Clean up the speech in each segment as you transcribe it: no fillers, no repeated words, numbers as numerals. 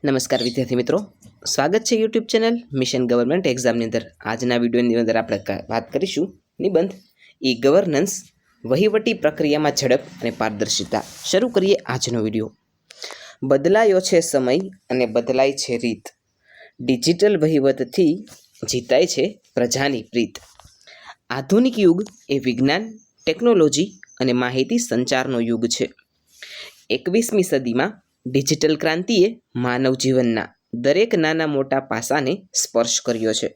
નમસ્કાર વિદ્યાર્થી મિત્રો, સ્વાગત છે યુટ્યુબ ચેનલ મિશન ગવર્મેન્ટ એક્ઝામની અંદર। આજના વિડીયોની અંદર આપણે વાત કરીશું નિબંધ ઈ ગવર્નન્સ, વહીવટી પ્રક્રિયામાં ઝડપ અને પારદર્શિતા। શરૂ કરીએ આજનો વિડીયો। બદલાયો છે સમય અને બદલાય છે રીત, ડિજિટલ વહીવટથી જીતાય છે પ્રજાની પ્રીત। આધુનિક યુગ એ વિજ્ઞાન, ટેકનોલોજી અને માહિતી સંચારનો યુગ છે। 21મી સદીમાં ડિજિટલ ક્રાંતિએ માનવ જીવનના દરેક નાના મોટા પાસાને સ્પર્શ કર્યો છે।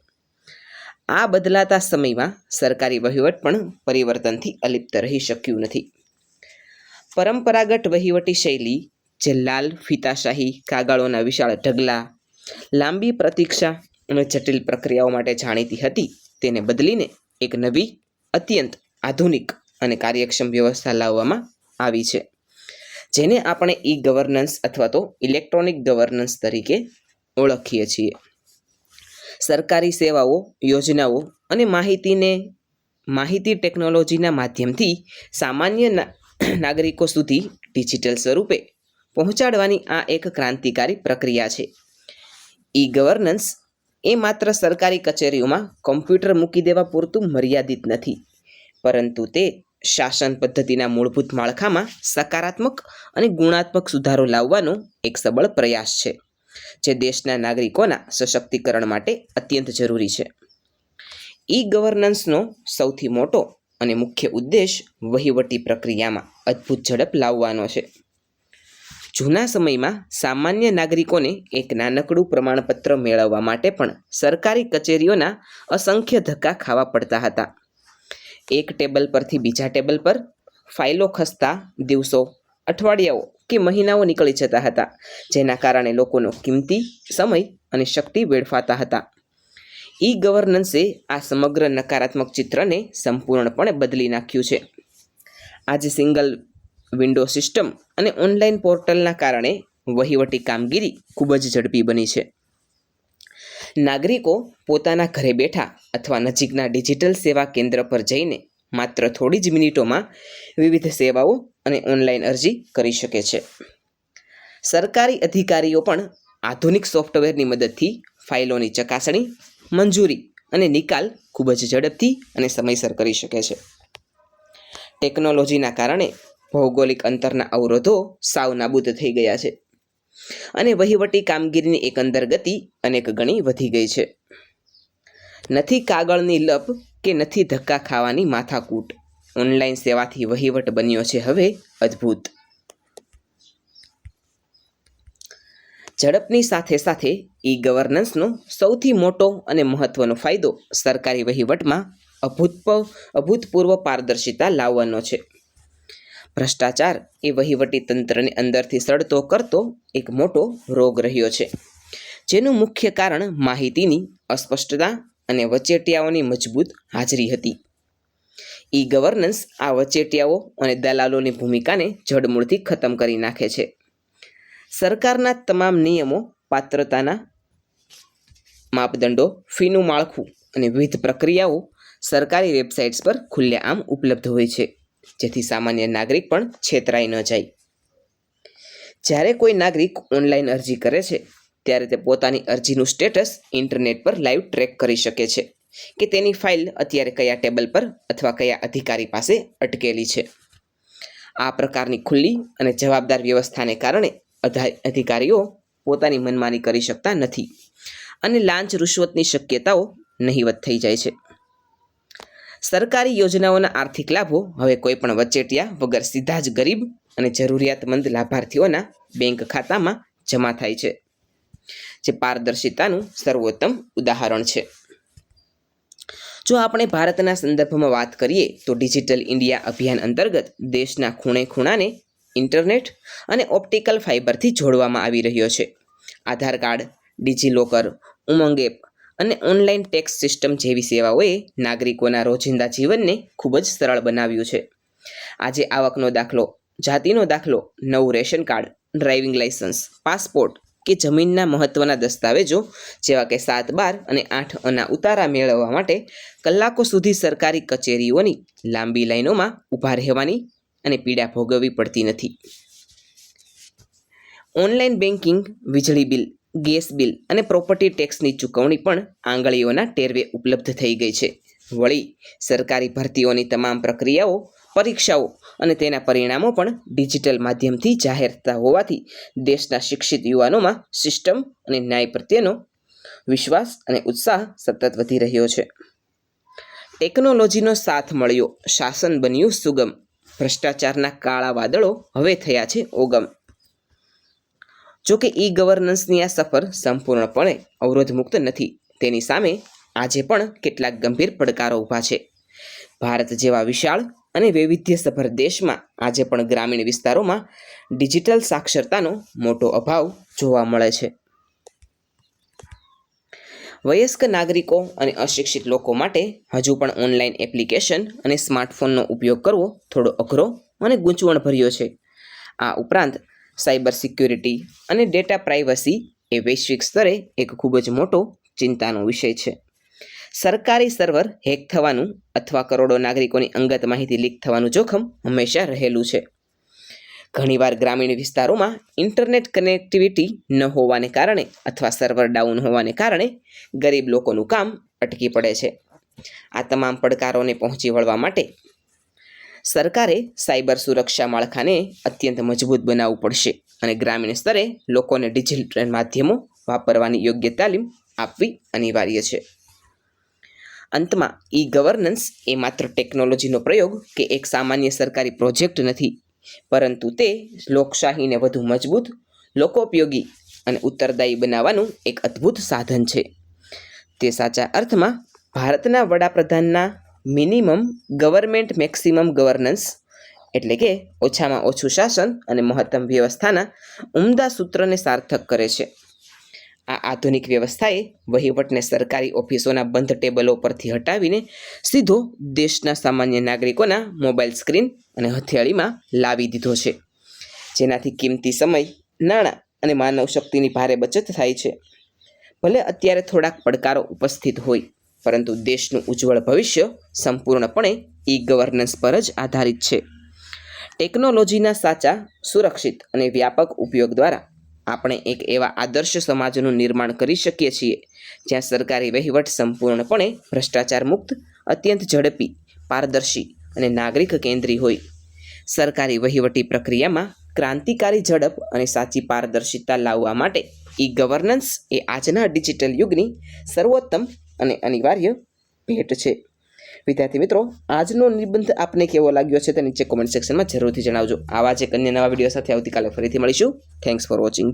આ બદલાતા સમયમાં સરકારી વહીવટ પણ પરિવર્તનથી અલિપ્ત રહી શક્યું નથી। પરંપરાગત વહીવટી શૈલી, જે લાલ ફીતાશાહી, કાગળોના વિશાળ ઢગલા, લાંબી પ્રતીક્ષા અને જટિલ પ્રક્રિયાઓ માટે જાણીતી હતી, તેને બદલીને એક નવી, અત્યંત આધુનિક અને કાર્યક્ષમ વ્યવસ્થા લાવવામાં આવી છે, જેને આપણે ઈ ગવર્નન્સ અથવા તો ઇલેક્ટ્રોનિક ગવર્નન્સ તરીકે ઓળખીએ છીએ। સરકારી સેવાઓ, યોજનાઓ અને માહિતી ટેકનોલોજીના માધ્યમથી સામાન્ય નાગરિકો સુધી ડિજિટલ સ્વરૂપે પહોંચાડવાની આ એક ક્રાંતિકારી પ્રક્રિયા છે। ઈ ગવર્નન્સ એ માત્ર સરકારી કચેરીઓમાં કમ્પ્યુટર મૂકી દેવા પૂરતું મર્યાદિત નથી, પરંતુ તે શાસન પદ્ધતિના મૂળભૂત માળખામાં સકારાત્મક અને ગુણાત્મક સુધારો લાવવાનો એક સબળ પ્રયાસ છે, જે દેશના નાગરિકોના સશક્તિકરણ માટે અત્યંત જરૂરી છે। ઈ ગવર્નન્સનો સૌથી મોટો અને મુખ્ય ઉદ્દેશ વહીવટી પ્રક્રિયામાં અદ્ભુત ઝડપ લાવવાનો છે। જૂના સમયમાં સામાન્ય નાગરિકોને એક નાનકડું પ્રમાણપત્ર મેળવવા માટે પણ સરકારી કચેરીઓના અસંખ્ય ધક્કા ખાવા પડતા હતા। એક ટેબલ પરથી બીજા ટેબલ પર ફાઇલો ખસતા દિવસો, અઠવાડિયાઓ કે મહિનાઓ નીકળી જતા હતા, જેના કારણે લોકોનો કિંમતી સમય અને શક્તિ વેડફાતા હતા। ઈ ગવર્નન્સે આ સમગ્ર નકારાત્મક ચિત્રને સંપૂર્ણપણે બદલી નાખ્યું છે। આજે સિંગલ વિન્ડો સિસ્ટમ અને ઓનલાઈન પોર્ટલના કારણે વહીવટી કામગીરી ખૂબ જ ઝડપી બની છે। નાગરિકો પોતાના ઘરે બેઠા અથવા નજીકના ડિજિટલ સેવા કેન્દ્ર પર જઈને માત્ર થોડી જ મિનિટોમાં વિવિધ સેવાઓ અને ઓનલાઈન અરજી કરી શકે છે। સરકારી અધિકારીઓ પણ આધુનિક સોફ્ટવેરની મદદથી ફાઇલોની ચકાસણી, મંજૂરી અને નિકાલ ખૂબ જ ઝડપથી અને સમયસર કરી શકે છે। ટેકનોલોજીના કારણે ભૌગોલિક અંતરના અવરોધો સાવ નાબૂદ થઈ ગયા છે અને વહીવટી કામગીરીની એકંદર ગતિ અનેક ગણી વધી ગઈ છે। નથી કાગળની લપ કે નથી ધક્કા ખાવાની માથાકૂટ, ઓનલાઈન સેવાથી વહીવટ બન્યો છે હવે અદ્ભુત। ઝડપની સાથે સાથે ઈ ગવર્નન્સનો સૌથી મોટો અને મહત્વનો ફાયદો સરકારી વહીવટમાં અભૂતપૂર્વ પારદર્શિતા લાવવાનો છે। ભ્રષ્ટાચાર એ વહીવટી તંત્રને અંદરથી સડતો કરતો એક મોટો રોગ રહ્યો છે, જેનું મુખ્ય કારણ માહિતીની અસ્પષ્ટતા અને વચેટિયાઓની મજબૂત હાજરી હતી। ઈ ગવર્નન્સ આ વચેટિયાઓ અને દલાલોની ભૂમિકાને જડમૂળથી ખતમ કરી નાખે છે। સરકારના તમામ નિયમો, પાત્રતાના માપદંડો, ફીનું માળખું અને વિવિધ પ્રક્રિયાઓ સરકારી વેબસાઇટ્સ પર ખુલ્લેઆમ ઉપલબ્ધ હોય છે, જેથી સામાન્ય નાગરિક પણ છેતરાઈ ન જાય। જ્યારે કોઈ નાગરિક ઓનલાઈન અરજી કરે છે, ત્યારે તે પોતાની અરજીનું સ્ટેટસ ઇન્ટરનેટ પર લાઈવ ટ્રેક કરી શકે છે કે તેની ફાઇલ અત્યારે કયા ટેબલ પર અથવા કયા અધિકારી પાસે અટકેલી છે। આ પ્રકારની ખુલ્લી અને જવાબદાર વ્યવસ્થાને કારણે અધિકારીઓ પોતાની મનમાની કરી શકતા નથી અને લાંચ રૂશ્વતની શક્યતાઓ નહિવત થઈ જાય છે। સરકારી યોજનાઓના આર્થિક લાભો હવે કોઈ પણ વચેટિયા વગર સીધા જ ગરીબ અને જરૂરિયાતમંદ લાભાર્થીઓના બેંક ખાતામાં જમા થાય છે, જે પારદર્શિતાનું સર્વોત્તમ ઉદાહરણ છે। જો આપણે ભારતના સંદર્ભમાં વાત કરીએ તો ડિજિટલ ઇન્ડિયા અભિયાન અંતર્ગત દેશના ખૂણે ખૂણાને ઇન્ટરનેટ અને ઓપ્ટિકલ ફાઇબરથી જોડવામાં આવી રહ્યો છે। આધાર કાર્ડ, ડિજિલોકર, ઉમંગ એપ અને ઓનલાઈન ટેક્સ સિસ્ટમ જેવી સેવાઓએ નાગરિકોના રોજિંદા જીવનને ખૂબ જ સરળ બનાવ્યું છે। આજે આવકનો દાખલો, જાતિનો દાખલો, નવું ration card, driving licence, passport કે જમીનના મહત્ત્વના દસ્તાવેજો જેવા કે 7-12 અને 8 ઉતારા મેળવવા માટે કલાકો સુધી સરકારી કચેરીઓની લાંબી લાઈનોમાં ઊભા રહેવાની અને પીડા ભોગવવી પડતી નથી। ઓનલાઈન બેન્કિંગ, વીજળી બિલ, ગેસ બિલ અને પ્રોપર્ટી ટેક્સની ચૂકવણી પણ આંગળીઓના ટેરવે ઉપલબ્ધ થઈ ગઈ છે. વળી સરકારી ભરતીઓની તમામ પ્રક્રિયાઓ, પરીક્ષાઓ અને તેના પરિણામો પણ ડિજિટલ માધ્યમથી જાહેર થતા હોવાથી દેશના શિક્ષિત યુવાનોમાં સિસ્ટમ અને ન્યાય પ્રત્યેનો વિશ્વાસ અને ઉત્સાહ સતત વધી રહ્યો છે. ટેકનોલોજીનો સાથ મળ્યો, શાસન બન્યું સુગમ, ભ્રષ્ટાચારના કાળા વાદળો હવે થયા છે ઓગમ. જોકે ઈ ગવર્નન્સની આ સફર સંપૂર્ણપણે અવરોધમુક્ત નથી. તેની સામે આજે પણ કેટલાક ગંભીર પડકારો ઊભા છે. ભારત જેવા વિશાળ અને વૈવિધ્યસભર દેશમાં આજે પણ ગ્રામીણ વિસ્તારોમાં ડિજિટલ સાક્ષરતાનો મોટો અભાવ જોવા મળે છે. વયસ્ક નાગરિકો અને અશિક્ષિત લોકો માટે હજુ પણ ઓનલાઈન એપ્લિકેશન અને સ્માર્ટફોનનો ઉપયોગ કરવો થોડો અઘરો અને ગૂંચવણભર્યો છે. આ ઉપરાંત સાયબર સિક્યુરિટી અને ડેટા પ્રાઇવસી એ વૈશ્વિક સ્તરે એક ખૂબ જ મોટો ચિંતાનો વિષય છે. સરકારી સર્વર હેક થવાનું અથવા કરોડો નાગરિકોની અંગત માહિતી લીક થવાનું જોખમ હંમેશા રહેલું છે. ઘણીવાર ગ્રામીણ વિસ્તારોમાં ઇન્ટરનેટ કનેક્ટિવિટી ન હોવાને કારણે અથવા સર્વર ડાઉન હોવાને કારણે ગરીબ લોકોનું કામ અટકી પડે છે. આ તમામ પડકારોને પહોંચી વળવા માટે સરકારે સાયબર સુરક્ષા માળખાને અત્યંત મજબૂત બનાવવું પડશે અને ગ્રામીણ સ્તરે લોકોને ડિજિટલ માધ્યમો વાપરવાની યોગ્ય તાલીમ આપવી અનિવાર્ય છે. અંતમાં ઈ ગવર્નન્સ એ માત્ર ટેકનોલોજીનો પ્રયોગ કે એક સામાન્ય સરકારી પ્રોજેક્ટ નથી, પરંતુ તે લોકશાહીને વધુ મજબૂત, લોકોપયોગી અને ઉત્તરદાયી બનાવવાનું એક અદ્ભુત સાધન છે. તે સાચા અર્થમાં ભારતના વડાપ્રધાનના મિનિમમ ગવર્મેન્ટ મેક્સિમમ ગવર્નન્સ એટલે કે ઓછામાં ઓછું શાસન અને મહત્તમ વ્યવસ્થાના ઉમદા સૂત્રને સાર્થક કરે છે. આ આધુનિક વ્યવસ્થાએ વહીવટને સરકારી ઓફિસોના બંધ ટેબલો પરથી હટાવીને સીધો દેશના સામાન્ય નાગરિકોના મોબાઈલ સ્ક્રીન અને હથિયાળીમાં લાવી દીધો છે, જેનાથી કિંમતી સમય, નાણાં અને માનવ શક્તિની ભારે બચત થાય છે. ભલે અત્યારે થોડાક પડકારો ઉપસ્થિત હોય, પરંતુ દેશનું ઉજ્જવળ ભવિષ્ય સંપૂર્ણપણે ઈ ગવર્નન્સ પર જ આધારિત છે. ટેકનોલોજીના સાચા, સુરક્ષિત અને વ્યાપક ઉપયોગ દ્વારા આપણે એક એવા આદર્શ સમાજનું નિર્માણ કરી શકીએ છીએ જ્યાં સરકારી વહીવટ સંપૂર્ણપણે ભ્રષ્ટાચાર મુક્ત, અત્યંત ઝડપી, પારદર્શી અને નાગરિક કેન્દ્રી હોય. સરકારી વહીવટી પ્રક્રિયામાં ક્રાંતિકારી ઝડપ અને સાચી પારદર્શિતા લાવવા માટે ઈ ગવર્નન્સ એ આજના ડિજિટલ યુગની સર્વોત્તમ અને અનિવાર્ય ભેટ છે. વિદ્યાર્થી મિત્રો, આજનો નિબંધ આપને કેવો લાગ્યો છે તે નીચે કોમેન્ટ સેક્શનમાં જરૂરથી જણાવજો. આવા જ એક અન્ય નવા વિડીયો સાથે આવતીકાલે ફરીથી મળીશું. Thanks for watching.